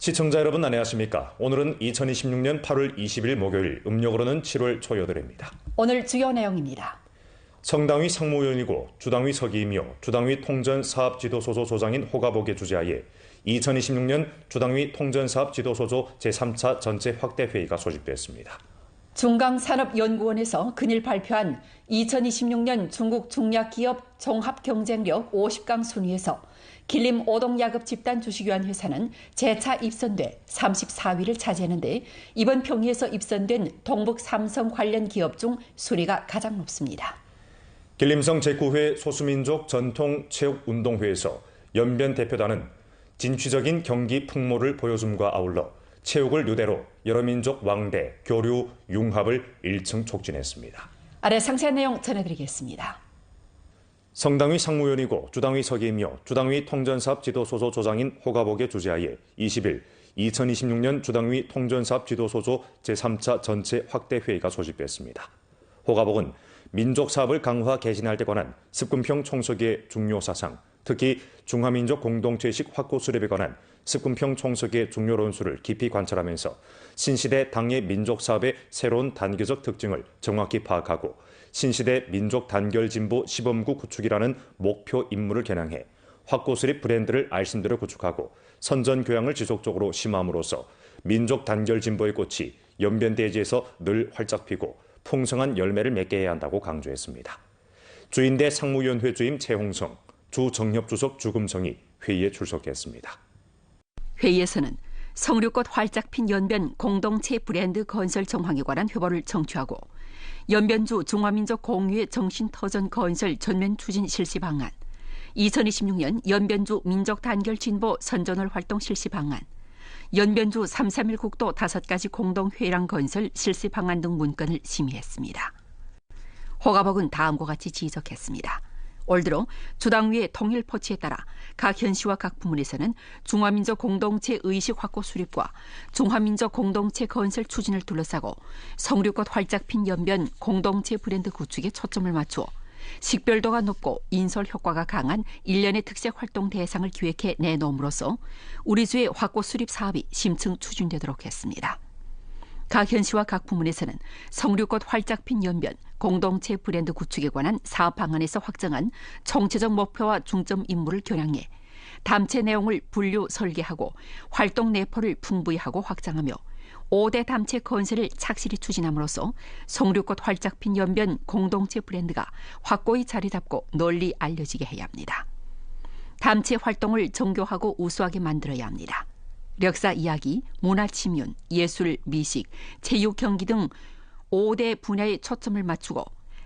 시청자 여러분 안녕하십니까? 오늘은 2026년 8월 20일 목요일, 음력으로는 7월 초8일입니다. 오늘 주요 내용입니다. 성당위 상무위원이고 주당위 서기이며 주당위 통전사업지도소조 조장인 호가복의 주재하에 2026년 주당위 통전사업지도소조 제3차 전체 확대 회의가 소집됐습니다. 중강산업연구원에서 근일 발표한 2026년 중국 중약기업 종합경쟁력 50강 순위에서 길림 오동야급 집단 주식유한 회사는 재차 입선돼 34위를 차지했는데 이번 평의에서 입선된 동북 삼성 관련 기업 중 순위가 가장 높습니다. 길림성 제9회 소수민족 전통체육운동회에서 연변 대표단은 진취적인 경기 풍모를 보여줌과 아울러 체육을 유대로 여러 민족 왕대, 교류, 융합을 1층 촉진했습니다. 아래 상세한 내용 전해드리겠습니다. 성당위 상무위원이고 주당위 서기이며 주당위 통전사업지도소조 조장인 호가복의 주재하에 20일 2026년 주당위 통전사업지도소조 제3차 전체 확대 회의가 소집됐습니다. 호가복은 민족사업을 강화 개진할 때 관한 습군평 총서기의 중요 사상, 특히 중화민족 공동체의식 확고 수립에 관한 습군평 총서기의 중요論수를 깊이 관찰하면서 신시대 당의 민족사업의 새로운 단계적 특징을 정확히 파악하고 신시대 민족 단결 진보 시범구 구축이라는 목표 임무를 겨냥해 확고 수립 브랜드를 알신대로 구축하고 선전 교양을 지속적으로 심함으로써 민족 단결 진보의 꽃이 연변대지에서 늘 활짝 피고 풍성한 열매를 맺게 해야 한다고 강조했습니다. 주인대 상무위원회 주임 최홍성, 주정협주석 주금성이 회의에 출석했습니다. 회의에서는 성류꽃 활짝 핀 연변 공동체 브랜드 건설 정황에 관한 회보를 청취하고 연변주 중화민족 공유의 정신터전 건설 전면 추진 실시 방안, 2026년 연변주 민족 단결 진보 선전월 활동 실시 방안, 연변주 3.3.1 국도 5가지 공동회의랑 건설 실시 방안 등 문건을 심의했습니다. 호가복은 다음과 같이 지적했습니다. 올 들어 주당위의 통일 포치에 따라 각 현시와 각 부문에서는 중화민족 공동체 의식 확고 수립과 중화민족 공동체 건설 추진을 둘러싸고 성류꽃 활짝 핀 연변 공동체 브랜드 구축에 초점을 맞추어 식별도가 높고 인설 효과가 강한 일련의 특색 활동 대상을 기획해 내놓음으로써 우리 주의 확고 수립 사업이 심층 추진되도록 했습니다. 각 현시와 각 부문에서는 성류꽃 활짝 핀 연변 공동체 브랜드 구축에 관한 사업 방안에서 확정한 총체적 목표와 중점 임무를 겨냥해 담체 내용을 분류 설계하고 활동 내포를 풍부히 하고 확장하며 5대 담체 건설을 착실히 추진함으로써 성류꽃 활짝 핀 연변 공동체 브랜드가 확고히 자리 잡고 널리 알려지게 해야 합니다. 담체 활동을 정교하고 우수하게 만들어야 합니다. 역사 이야기, 문화 침윤, 예술, 미식, 체육 경기 등 5대 분야에 초점을 맞추고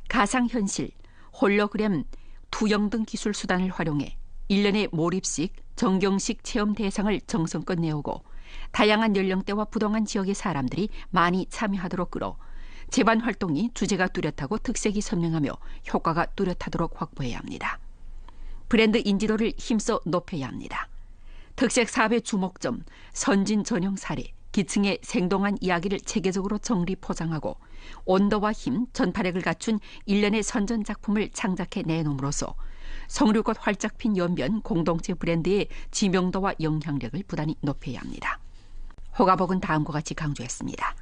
가상현실, 홀로그램, 투영 등 기술 수단을 활용해 일련의 몰입식, 정경식 체험 대상을 정성껏 내오고 다양한 연령대와 부동한 지역의 사람들이 많이 참여하도록 끌어 제반 활동이 주제가 뚜렷하고 특색이 선명하며 효과가 뚜렷하도록 확보해야 합니다. 브랜드 인지도를 힘써 높여야 합니다. 특색 사업의 주목점, 선진 전형 사례, 기층의 생동한 이야기를 체계적으로 정리 포장하고 온도와 힘, 전파력을 갖춘 일련의 선전 작품을 창작해 내놓음으로써 성류꽃 활짝 핀 연변 공동체 브랜드의 지명도와 영향력을 부단히 높여야 합니다. 호가복은 다음과 같이 강조했습니다.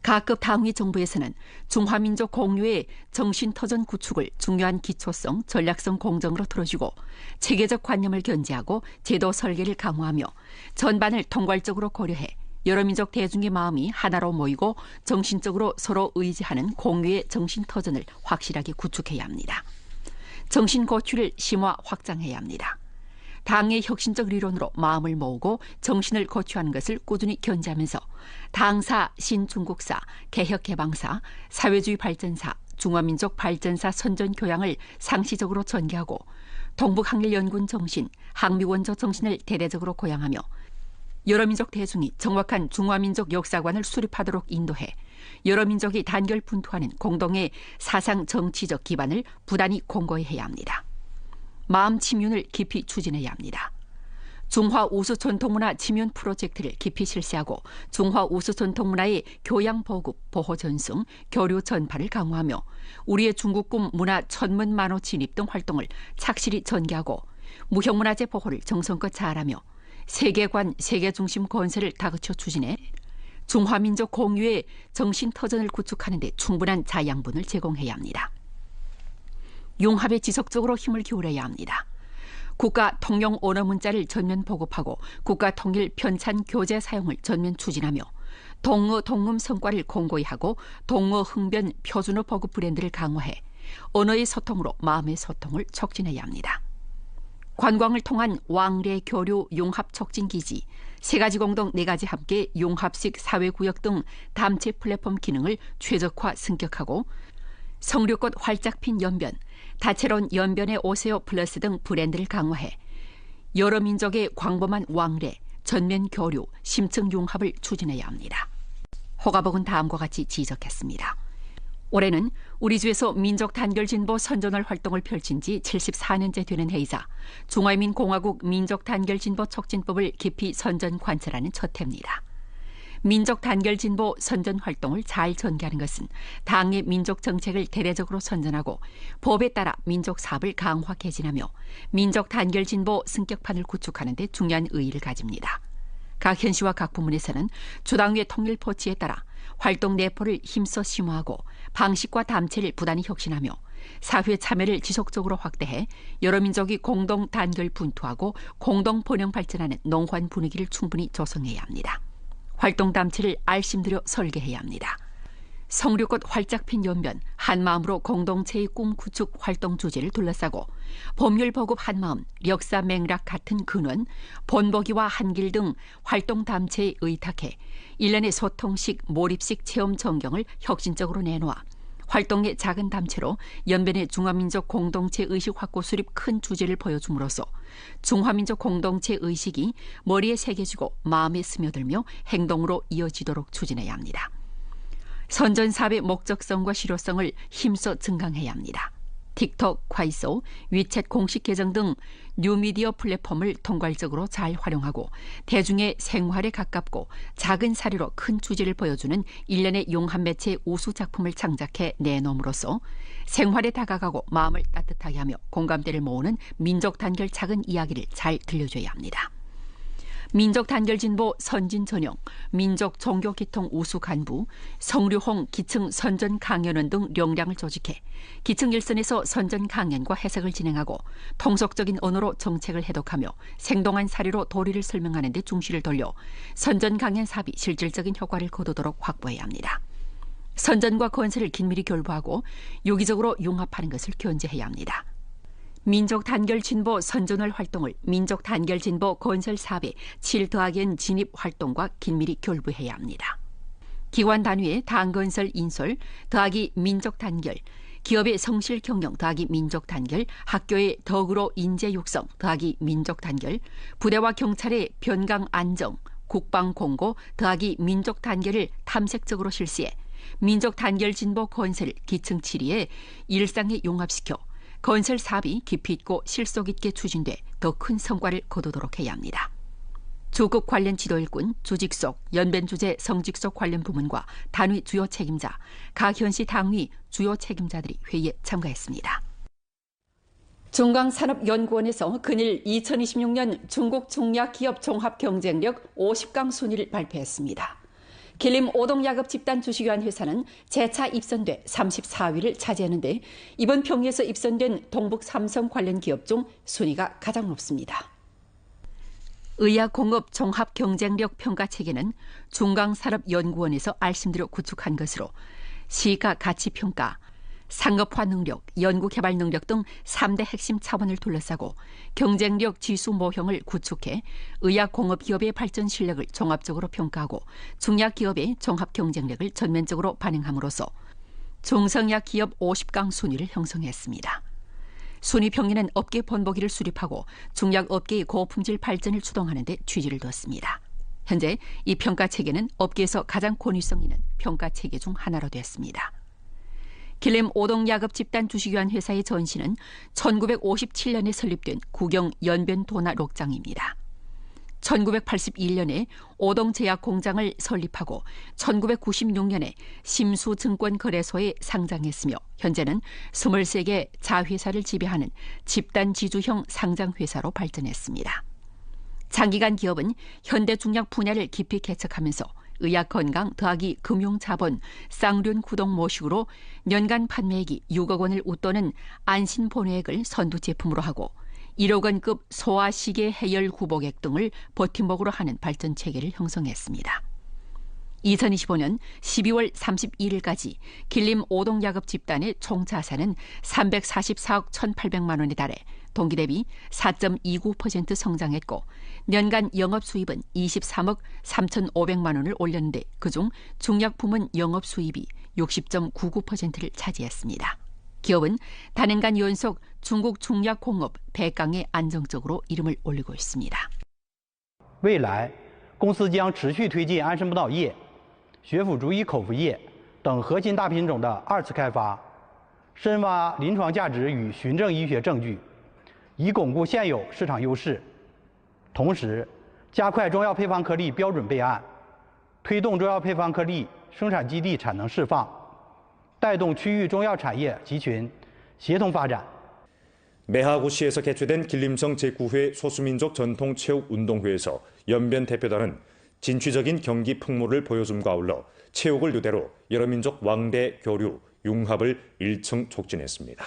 각급 당위 정부에서는 중화민족 공유의 정신터전 구축을 중요한 기초성, 전략성 공정으로 들어주고 체계적 관념을 견지하고 제도 설계를 강화하며 전반을 통괄적으로 고려해 여러 민족 대중의 마음이 하나로 모이고 정신적으로 서로 의지하는 공유의 정신터전을 확실하게 구축해야 합니다. 정신고취를 심화 확장해야 합니다. 당의 혁신적 리론으로 마음을 모으고 정신을 고취하는 것을 꾸준히 견지하면서 당사, 신중국사, 개혁개방사, 사회주의 발전사, 중화민족 발전사 선전 교양을 상시적으로 전개하고 동북항일연군 정신, 항미원조 정신을 대대적으로 고양하며 여러 민족 대중이 정확한 중화민족 역사관을 수립하도록 인도해 여러 민족이 단결 분투하는 공동의 사상 정치적 기반을 부단히 공고히 해야 합니다. 마음 침윤을 깊이 추진해야 합니다. 중화 우수 전통문화 침윤 프로젝트를 깊이 실시하고 중화 우수 전통문화의 교양 보급, 보호 전승, 교류 전파를 강화하며 우리의 중국꿈 문화 천문 만호 진입 등 활동을 착실히 전개하고 무형문화재 보호를 정성껏 잘하며 세계관, 세계중심 건설을 다그쳐 추진해 중화민족 공유의 정신터전을 구축하는 데 충분한 자양분을 제공해야 합니다. 융합에 지속적으로 힘을 기울여야 합니다. 국가 통용 언어 문자를 전면 보급하고 국가 통일 편찬 교재 사용을 전면 추진하며 동어 동음 성과를 공고히 하고 동어 흥변 표준어 보급 브랜드를 강화해 언어의 소통으로 마음의 소통을 촉진해야 합니다. 관광을 통한 왕래 교류 융합 촉진 기지, 세 가지 공동 네 가지 함께 융합식 사회구역 등 담체 플랫폼 기능을 최적화 승격하고 성류꽃 활짝 핀 연변, 다채로운 연변의 오세요 플러스 등 브랜드를 강화해 여러 민족의 광범한 왕래, 전면 교류, 심층 융합을 추진해야 합니다. 호가복은 다음과 같이 지적했습니다. 올해는 우리 주에서 민족 단결 진보 선전월 활동을 펼친 지 74년째 되는 해이자 중화민공화국 민족 단결 진보 촉진법을 깊이 선전 관찰하는 첫 해입니다. 민족 단결 진보 선전 활동을 잘 전개하는 것은 당의 민족 정책을 대대적으로 선전하고 법에 따라 민족 사업을 강화 개진하며 민족 단결 진보 승격판을 구축하는 데 중요한 의의를 가집니다. 각 현시와 각 부문에서는 주당의 통일 포치에 따라 활동 내포를 힘써 심화하고 방식과 담체를 부단히 혁신하며 사회 참여를 지속적으로 확대해 여러 민족이 공동 단결 분투하고 공동 번영 발전하는 농후한 분위기를 충분히 조성해야 합니다. 활동 담체를 알심들여 설계해야 합니다. 성류꽃 활짝 핀 연변 한마음으로 공동체의 꿈 구축 활동 주제를 둘러싸고 법률 보급 한마음, 역사 맥락 같은 근원, 본보기와 한길 등 활동 담체에 의탁해 일련의 소통식, 몰입식 체험 전경을 혁신적으로 내놓아 활동의 작은 담체로 연변의 중화민족 공동체 의식 확고 수립 큰 주제를 보여줌으로써 중화민족 공동체 의식이 머리에 새겨지고 마음에 스며들며 행동으로 이어지도록 추진해야 합니다. 선전사업의 목적성과 실효성을 힘써 증강해야 합니다. 틱톡, 콰이소, 위챗 공식 계정 등 뉴미디어 플랫폼을 통괄적으로 잘 활용하고 대중의 생활에 가깝고 작은 사례로 큰 주제를 보여주는 일련의 융합 매체 우수 작품을 창작해 내놓음으로써 생활에 다가가고 마음을 따뜻하게 하며 공감대를 모으는 민족 단결 작은 이야기를 잘 들려줘야 합니다. 민족 단결 진보 선진 전형, 민족 종교 기통 우수 간부, 성류홍 기층 선전 강연원 등 역량을 조직해 기층 일선에서 선전 강연과 해석을 진행하고 통속적인 언어로 정책을 해독하며 생동한 사례로 도리를 설명하는 데 중시를 돌려 선전 강연 사업이 실질적인 효과를 거두도록 확보해야 합니다. 선전과 건설을 긴밀히 결부하고 유기적으로 융합하는 것을 견제해야 합니다. 민족 단결 진보 선전월 활동을 민족 단결 진보 건설 사업의 7더하기N 진입 활동과 긴밀히 결부해야 합니다. 기관 단위의 당 건설 인솔 더하기 민족 단결, 기업의 성실 경영 더하기 민족 단결, 학교의 덕으로 인재 육성 더하기 민족 단결, 부대와 경찰의 변강 안정, 국방 공고 더하기 민족 단결을 탐색적으로 실시해 민족 단결 진보 건설 기층 7위에 일상에 융합시켜 건설 사업이 깊이 있고 실속 있게 추진돼 더 큰 성과를 거두도록 해야 합니다. 조국 관련 지도일꾼, 주직속, 연변주재 성직속 관련 부문과 단위 주요 책임자, 각 현시 당위 주요 책임자들이 회의에 참가했습니다. 중강산업연구원에서 근일 2026년 중국 중약기업 종합경쟁력 50강 순위를 발표했습니다. 길림 오동야급 집단 주식유한 회사는 재차 입선돼 34위를 차지하는데 이번 평에서 입선된 동북 삼성 관련 기업 중 순위가 가장 높습니다. 의약공업 종합경쟁력 평가체계는 중강산업연구원에서 알심들여 구축한 것으로 시가 가치평가, 상업화 능력, 연구개발 능력 등 3대 핵심 차원을 둘러싸고 경쟁력 지수 모형을 구축해 의약공업기업의 발전 실력을 종합적으로 평가하고 중약기업의 종합경쟁력을 전면적으로 반영함으로써 중성약기업 50강 순위를 형성했습니다. 순위 평가는 업계 본보기를 수립하고 중약업계의 고품질 발전을 추동하는 데 취지를 뒀습니다. 현재 이 평가체계는 업계에서 가장 권위성 있는 평가체계 중 하나로 됐습니다. 길림 오동야급 집단 주식유한 회사의 전신은 1957년에 설립된 구경 연변 도나 록장입니다. 1981년에 오동제약 공장을 설립하고 1996년에 심수증권거래소에 상장했으며 현재는 23개 자회사를 지배하는 집단 지주형 상장회사로 발전했습니다. 장기간 기업은 현대중약 분야를 깊이 개척하면서 의학 건강 더하기 금융자본 쌍륜 구동 모식으로 년간 판매액이 6억 원을 웃도는 안신 본회액을 선두 제품으로 하고 1억 원급 소아시계 해열 구복액 등을 버팀목으로 하는 발전 체계를 형성했습니다. 2025년 12월 31일까지 길림 오동야급 집단의 총 자산은 344억 1,800만 원에 달해 동기 대비 4.29% 성장했고 년간 영업수입은 23억 3,500만 원을 올렸는데 그중 중약 부문 영업수입이 60.99%를 차지했습니다. 기업은 단연간 연속 중국 중약 공업 100강에 안정적으로 이름을 올리고 있습니다. 未来公司将持续推进安参不倒液、血府逐一口服液等核心大品种的2次开发，深挖临床价值与循证医学证据，以巩固现有市场优势。同时，加快中药配方颗粒标准备案，推动中药配方颗粒生产基地产能释放，带动区域中药产业集群协同发展。 매하고시에서 개최된 길림성 제9회 소수민족 전통체육운동회에서 연변 대표단은 진취적인 경기 풍모를 보여줌과 아울러 체육을 유대로 여러 민족 왕대 교류, 융합을 일청 촉진했습니다.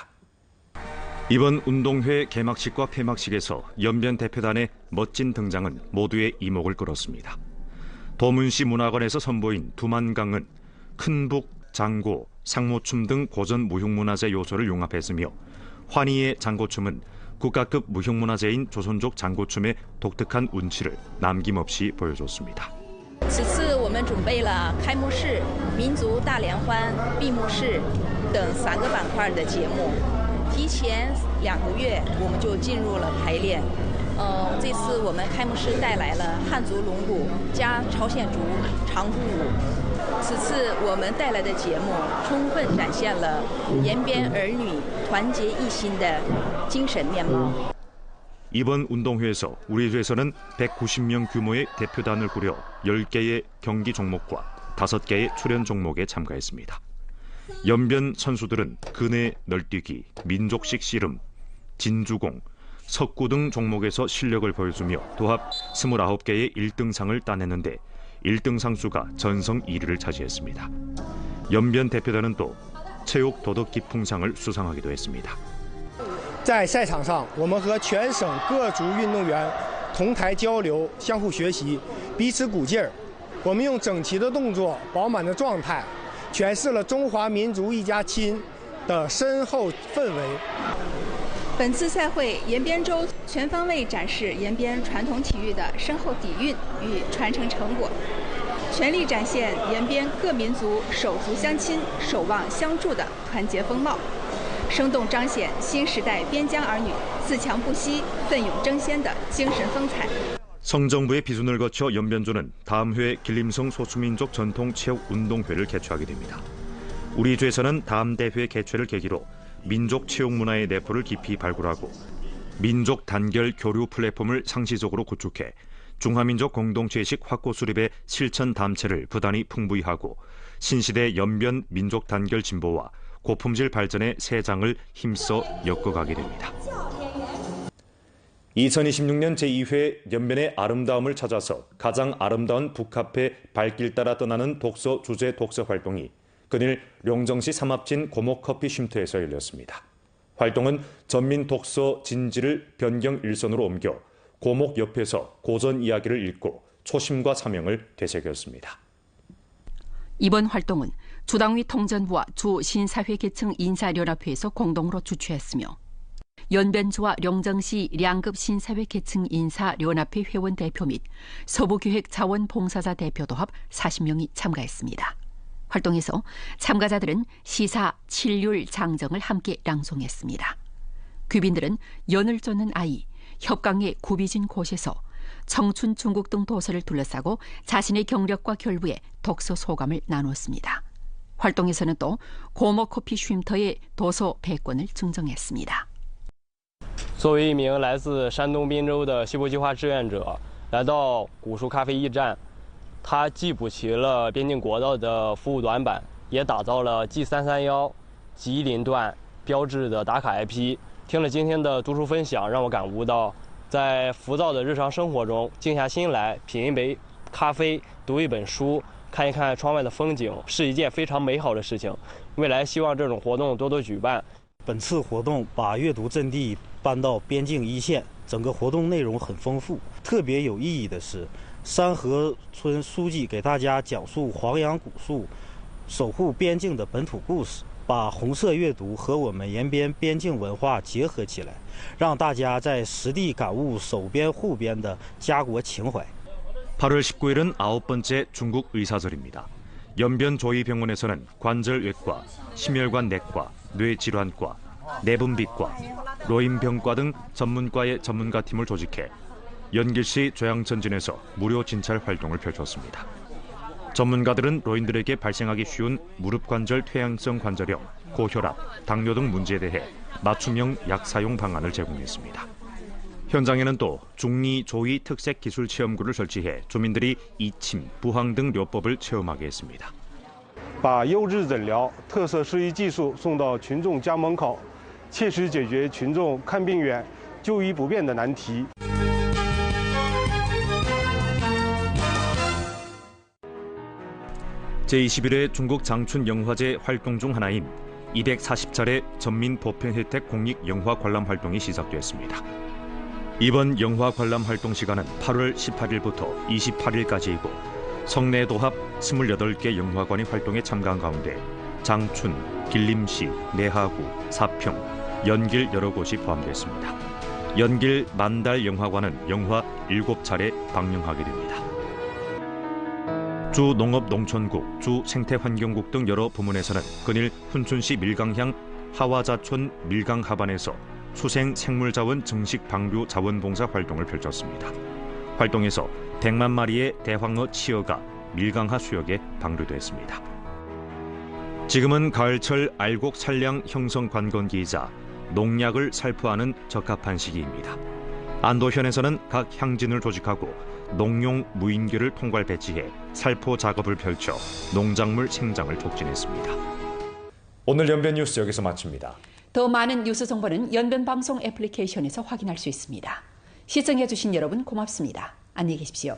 이번 운동회 개막식과 폐막식에서 연변 대표단의 멋진 등장은 모두의 이목을 끌었습니다. 도문시 문화관에서 선보인 두만강은 큰북, 장고, 상모춤 등 고전 무형문화재 요소를 융합했으며 환희의 장고춤은 국가급 무형문화재인 조선족 장고춤의 독특한 운치를 남김없이 보여줬습니다. 此次我们准备了开幕式、民族大联欢、闭幕式等3个板块的节目。提前2个月我们就进入了排练。这次我们开幕式带来了汉族龙鼓加朝鲜族长鼓舞。此次我们带来的节目充分展现了延边儿女团结一心的精神面貌。 이번 운동회에서 우리 조에서는 190명 규모의 대표단을 꾸려 10개의 경기 종목과 5개의 출연 종목에 참가했습니다. 연변 선수들은 근해 널뛰기, 민족식 씨름, 진주공, 석구 등 종목에서 실력을 보여주며 도합 29개의 1등상을 따냈는데 1등 상수가 전성 1위를 차지했습니다. 연변 대표단은 또 체육 도덕 기풍상을 수상하기도 했습니다. 在赛场上，我们和全省各族运动员同台交流，相互学习，彼此鼓劲儿。我们用整齐的动作、饱满的状态，诠释了中华民族一家亲的深厚氛围。本次赛会，延边州全方位展示延边传统体育的深厚底蕴与传承成果，全力展现延边各民族手足相亲、守望相助的团结风貌。 生动彰显新时代边疆儿女自强不息、奋勇争先的精神风采。 성정부의 비준을 거쳐 연변조는 다음 회 길림성 소수민족 전통체육운동회를 개최하게 됩니다. 우리 조에서는 다음 대회 개최를 계기로 민족 체육 문화의 내포를 깊이 발굴하고 민족 단결 교류 플랫폼을 상시적으로 구축해 중화민족 공동체의식 확고 수립의 실천 담체를 부단히 풍부히 하고 신시대 연변 민족 단결 진보와 고품질 발전의 새 장을 힘써 엮어가게 됩니다. 2026년 제2회 연변의 아름다움을 찾아서 가장 아름다운 북카페 발길 따라 떠나는 독서 주제 독서 활동이 근일 룡정시 삼합진 고목커피 쉼터에서 열렸습니다. 활동은 전민 독서 진지를 변경 일선으로 옮겨 고목 옆에서 고전 이야기를 읽고 초심과 사명을 되새겼습니다. 이번 활동은 주당위 통전부와 주 신사회 계층 인사연합회에서 공동으로 주최했으며 연변주와 룡정시 량급 신사회 계층 인사연합회 회원 대표 및 서부기획 자원봉사자 대표도 합 40명이 참가했습니다. 활동에서 참가자들은 시사, 칠률, 장정을 함께 낭송했습니다. 귀빈들은 연을 쫓는 아이, 협강의 굽이진 곳에서 청춘 중국 등 도서를 둘러싸고 자신의 경력과 결부에 독서 소감을 나누었습니다. 활동에서는 또 고목커피 쉼터의 도서 100권을 증정했습니다. 作为一名来自山东滨州的西部计划志愿者，来到古树咖啡驿站，他既补齐了边境国道的服务短板，也打造了 G331吉林段标志的打卡 IP。听了今天的读书分享，让我感悟到在浮躁的日常生活中静下心来，品一杯咖啡，读一本书，看一看窗外的风景，是一件非常美好的事情。未来希望这种活动多多举办。本次活动把阅读阵地搬到边境一线，整个活动内容很丰富。特别有意义的是，山河村书记给大家讲述黄杨古树、守护边境的本土故事，把红色阅读和我们延边边境文化结合起来，让大家在实地感悟守边护边的家国情怀。 8월 19일은 9번째 중국 의사절입니다. 연변 조이병원에서는 관절외과, 심혈관 내과, 뇌질환과, 내분비과, 로인병과 등 전문과의 전문가팀을 조직해 연길시 조양천진에서 무료 진찰 활동을 펼쳤습니다. 전문가들은 노인들에게 발생하기 쉬운 무릎 관절 퇴행성 관절염, 고혈압, 당뇨 등 문제에 대해 맞춤형 약 사용 방안을 제공했습니다. 현장에는 또 중리 조이 특색 기술 체험구를 설치해 주민들이 이침, 부항 등 료법을 체험하게 했습니다. 把优质诊疗、特色施医技术送到群众家门口，切实解决群众看病远、就医不便的难题。 제21회 중국 장춘 영화제 활동 중 하나인 240차례 전민 보편 혜택 공익 영화 관람 활동이 시작됐습니다. 이번 영화 관람 활동 시간은 8월 18일부터 28일까지이고 성내 도합 28개 영화관이 활동에 참가한 가운데 장춘, 길림시, 내하구, 사평, 연길 여러 곳이 포함됐습니다. 연길 만달 영화관은 영화 7차례 방영하게 됩니다. 주 농업농촌국, 주 생태환경국 등 여러 부문에서는 근일 훈춘시 밀강향 하와자촌 밀강하반에서 수생 생물자원 증식 방류 자원봉사 활동을 펼쳤습니다. 활동에서 100만 마리의 대황어 치어가 밀강하 수역에 방류됐습니다. 지금은 가을철 알곡 산량 형성 관건기이자 농약을 살포하는 적합한 시기입니다. 안도현에서는 각 향진을 조직하고 농용 무인기를 통괄 배치해 살포 작업을 펼쳐 농작물 생장을 촉진했습니다. 오늘 연변 뉴스 여기서 마칩니다. 더 많은 뉴스 정보는 연변방송 애플리케이션에서 확인할 수 있습니다. 시청해주신 여러분 고맙습니다. 안녕히 계십시오.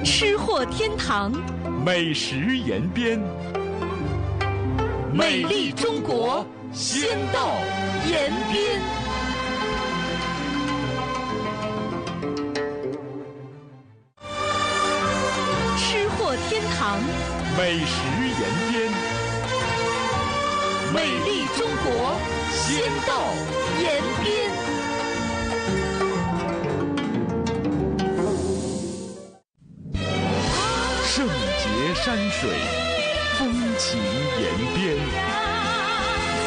吃货天堂，美食延边，美丽中国，先到延边。吃货天堂，美食延边，美丽中国，先到延边。 圣洁山水，风情延边，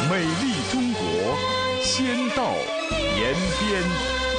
美丽中国，先到延边。